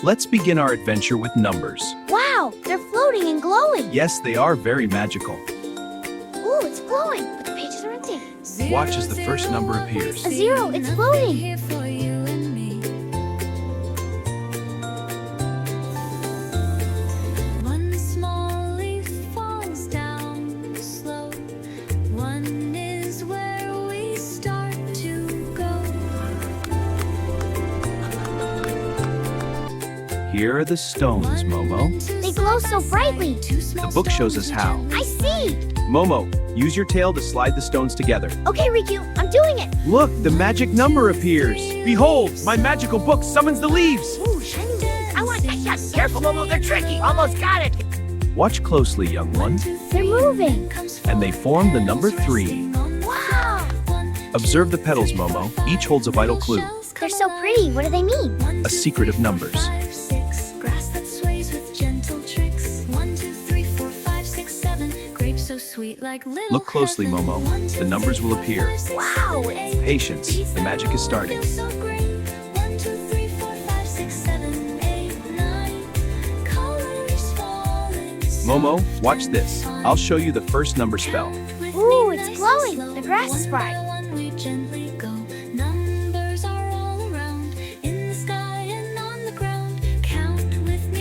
Let's begin our adventure with numbers. Wow, they're floating and glowing. Yes, they are very magical. Ooh, it's glowing, but the pages are empty. Watch as the first number appears. A 0, it's floating. Here are the stones, Momo. They glow so brightly. The book shows us how. I see. Momo, use your tail to slide the stones together. Okay, Riku, I'm doing it. Look, the magic number appears. Behold, my magical book summons the leaves. Ooh, shiny leaves. I want that shot. Careful, Momo, they're tricky. Almost got it. Watch closely, young one. They're moving. And they form the number 3. Wow. Observe the petals, Momo. Each holds a vital clue. They're so pretty. What do they mean? A secret of numbers. Look closely, Momo. The numbers will appear. Wow. Patience. The magic is starting. Momo, watch this. I'll show you the first number spell. Ooh, it's glowing. The grass is bright.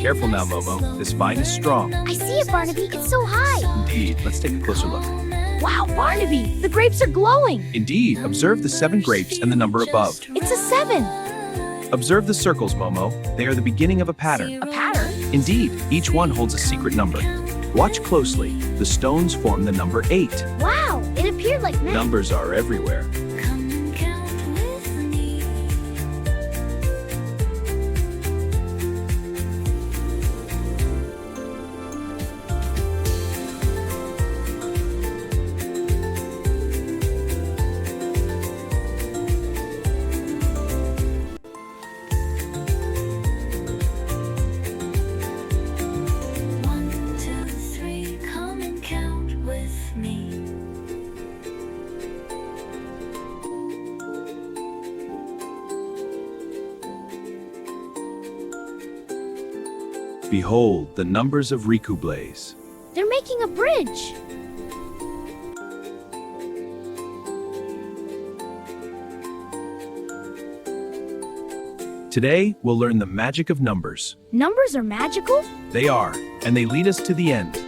Careful now, Momo. This vine is strong. I see it, Barnaby. It's so high. Indeed. Let's take a closer look. Wow, Barnaby, the grapes are glowing. Indeed. Observe the 7 grapes and the number above. It's a 7. Observe the circles, Momo. They are the beginning of a pattern. A pattern? Indeed. Each one holds a secret number. Watch closely. The stones form the number 8. Wow, it appeared like magic. Numbers are everywhere. Behold, the numbers of RikuBlaze. They're making a bridge. Today, we'll learn the magic of numbers. Numbers are magical? They are, and they lead us to the end.